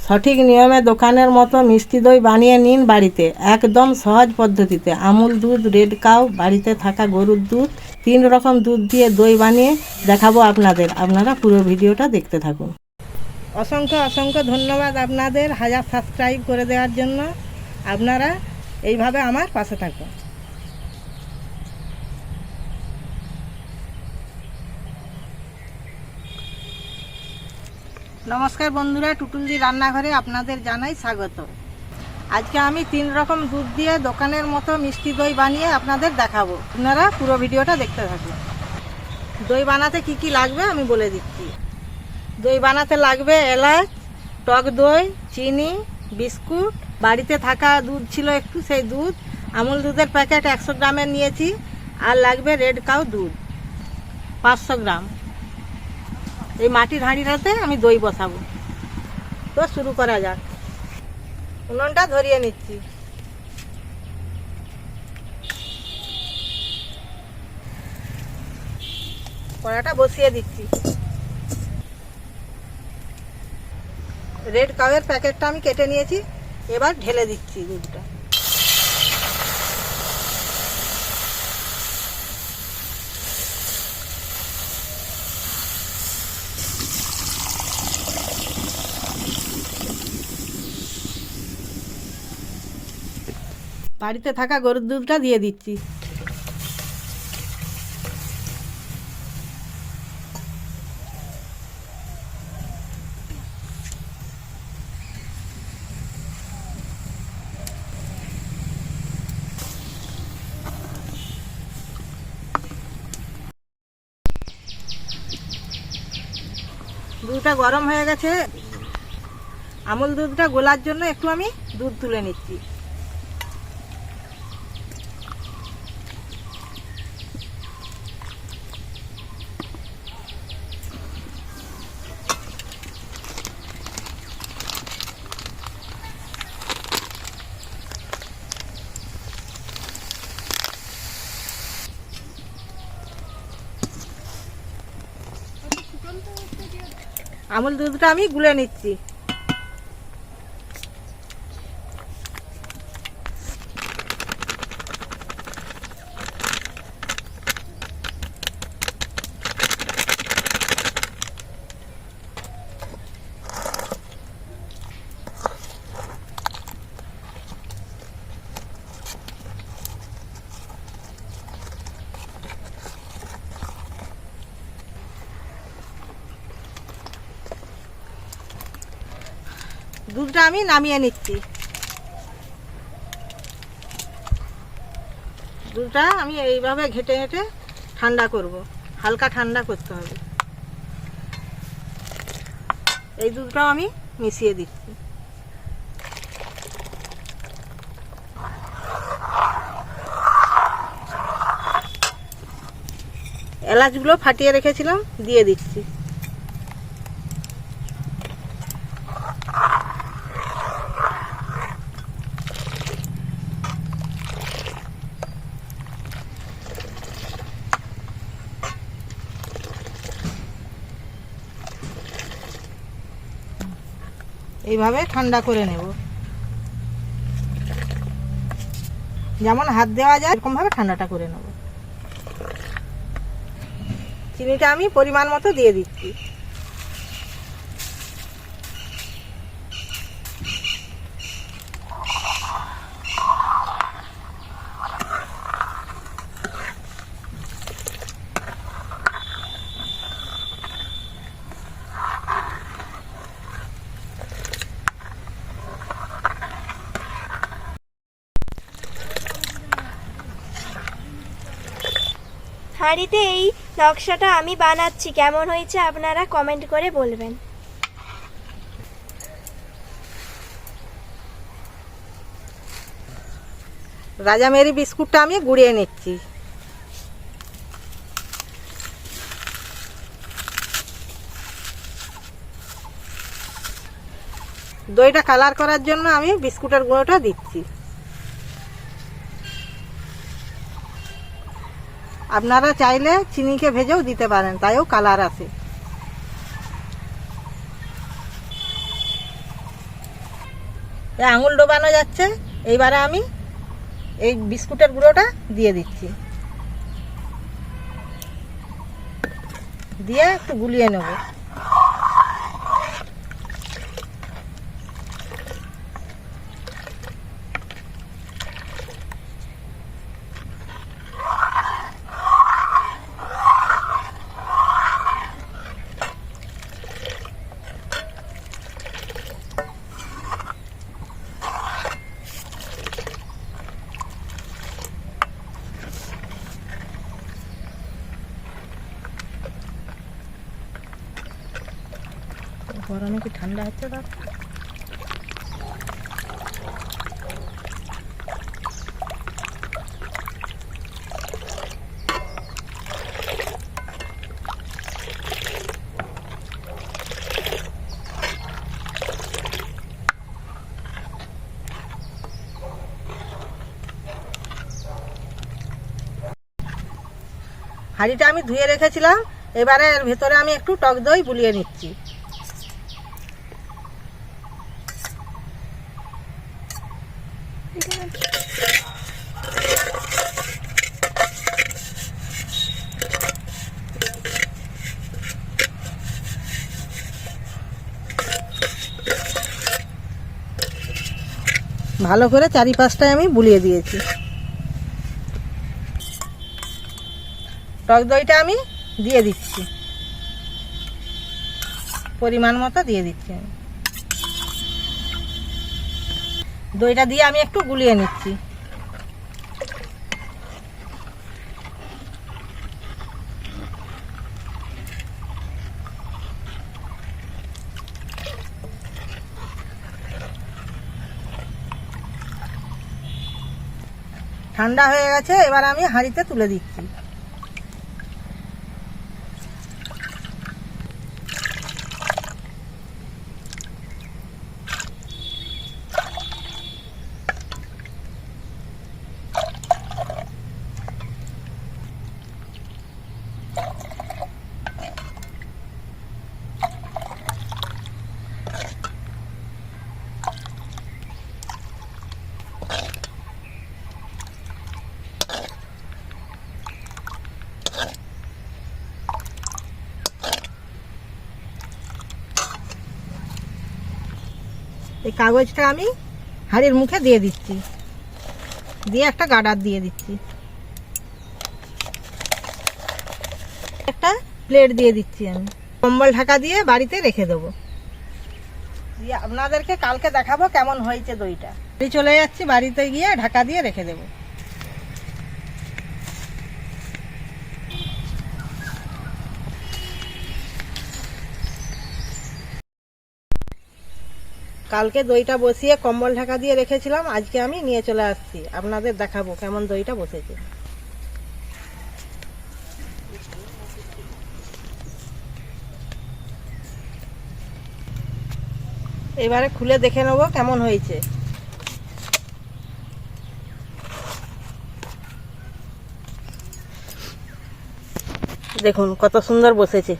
সঠিক নিয়মে দোকানের মতো মিষ্টি দই বানিয়ে নিন বাড়িতে, একদম সহজ পদ্ধতিতে। আমুল দুধ, রেড কাউ, বাড়িতে থাকা গরুর দুধ, 3 রকম দুধ দিয়ে দই বানিয়ে দেখাবো আপনাদের। আপনারা পুরো ভিডিওটা দেখতে থাকুন। অসংখ্য অসংখ্য ধন্যবাদ আপনাদের 1000 সাবস্ক্রাইব করে দেওয়ার জন্য। আপনারা এইভাবে আমার পাশে থাকুন। নমস্কার বন্ধুরা, টুটুলজি রান্নাঘরে আপনাদের জানাই স্বাগত। আজকে আমি 3 রকম দুধ দিয়ে দোকানের মতো মিষ্টি দই বানিয়ে আপনাদের দেখাবো। আপনারা পুরো ভিডিওটা দেখতে থাকুন। দই বানাতে কি কি লাগবে আমি বলে দিচ্ছি। দই বানাতে লাগবে এলাচ, টক দই, চিনি, বিস্কুট, বাড়িতে থাকা দুধ ছিল একটু, সেই দুধ, আমুল দুধের প্যাকেট 100 গ্রামের নিয়েছি, আর লাগবে রেড কাউ দুধ 500 গ্রাম। এই মাটির হাঁড়িটাতে আমি দই বসাবো। তো শুরু করা যাক। উনুনটা ধরিয়ে নিচ্ছি। কড়াটা বসিয়ে দিচ্ছি। রেড কাউয়ের প্যাকেটটা আমি কেটে নিয়েছি, এবার ঢেলে দিচ্ছি দুধটা। বাড়িতে থাকা গরুর দুধটা দিয়ে দিচ্ছি। দুধটা গরম হয়ে গেছে। আমুল দুধটা গোলার জন্য একটু আমি দুধ তুলে নিচ্ছি। আমুল দুধটা আমি গুলে নিচ্ছি। দুধটা আমি নামিয়ে নিচ্ছি। দুধটা আমি এইভাবে ঘেটে ঘেটে ঠান্ডা করব, হালকা ঠান্ডা করতে হবে। এই দুধটাও আমি মিশিয়ে দিচ্ছি। এলাচগুলো ফাটিয়ে রেখেছিলাম, দিয়ে দিচ্ছি। এইভাবে ঠান্ডা করে নেব, যেমন হাত দেওয়া যায় এরকম ভাবে ঠান্ডাটা করে নেব। চিনিটা আমি পরিমাণ মতো দিয়ে দিচ্ছি। হাঁড়িতে এই নকশাটা আমি বানাচ্ছি, কেমন হয়েছে আপনারা কমেন্ট করে বলবেন। রাজামেরি বিস্কুটটা আমি গুঁড়িয়ে নিচ্ছি। দইটা কালার করার জন্য আমি বিস্কুটের গুঁড়োটা দিচ্ছি। আপনারা চাইলে চিনিকে ভেজেও দিতে পারেন, তাইও কালার আসে। এই আঙুল ডোবানো যাচ্ছে। এইবারে আমি এই বিস্কুটের গুঁড়োটা দিয়ে দিচ্ছি, দিয়ে একটু গুলিয়ে নেব। গরমে কি ঠান্ডা হচ্ছে দাদা? হাঁড়িটা আমি ধুয়ে রেখেছিলাম, এবারে এর ভেতরে আমি একটু টক দই বুলিয়ে নিচ্ছি। ভালো করে চারিপাশটায় আমি বুলিয়ে দিয়েছি। টক দইটা আমি দিয়ে দিচ্ছি, পরিমাণ মতো দিয়ে দিচ্ছি। আমি দইটা দিয়ে আমি একটু গুলিয়ে নিচ্ছি। ঠান্ডা হয়ে গেছে, এবার আমি হাঁড়িতে তুলে দিচ্ছি। এই কাগজটা আমি হাঁড়ির মুখে দিয়ে দিচ্ছি, দিয়ে একটা গার্ডার দিয়ে দিচ্ছি, একটা প্লেট দিয়ে দিচ্ছি। আমি কম্বল ঢাকা দিয়ে বাড়িতে রেখে দেবো, দিয়ে আপনাদেরকে কালকে দেখাবো কেমন হয়েছে দইটা। বাড়ি চলে যাচ্ছি, বাড়িতে গিয়ে ঢাকা দিয়ে রেখে দেবো। কালকে দইটা বসিয়ে কম্বল ঢাকা দিয়ে রেখেছিলাম, আজকে আমি নিয়ে চলে আসছি, আপনাদের দেখাবো কেমন দইটা বসেছে। এবারে খুলে দেখে নেবো কেমন হয়েছে। দেখুন কত সুন্দর বসেছে।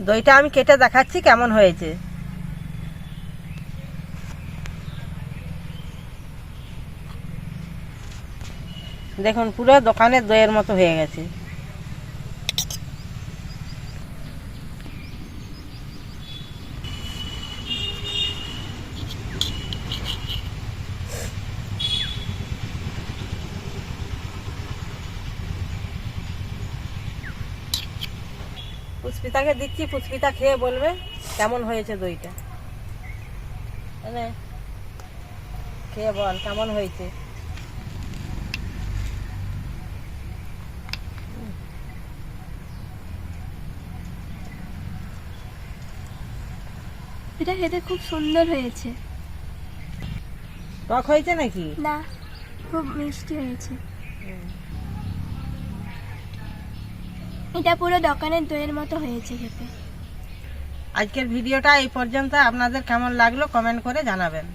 দইটা আমি কেটে দেখাচ্ছি কেমন হয়েছে। দেখুন পুরো দোকানের দইয়ের মতো হয়ে গেছে। পুষ্পিতাকে দিচ্ছি, পুষ্পিতা খেয়ে বলবে কেমন হয়েছে দইটা। খেয়ে বল কেমন হয়েছে। এটা খেতে খুব সুন্দর হয়েছে। টক হয়েছে নাকি? না, খুব মিষ্টি হয়েছে। এটা পুরো দোকানের দইয়ের মতো হয়েছে খেতে। আজকের ভিডিওটা এই পর্যন্ত। আপনাদের কেমন লাগলো কমেন্ট করে জানাবেন।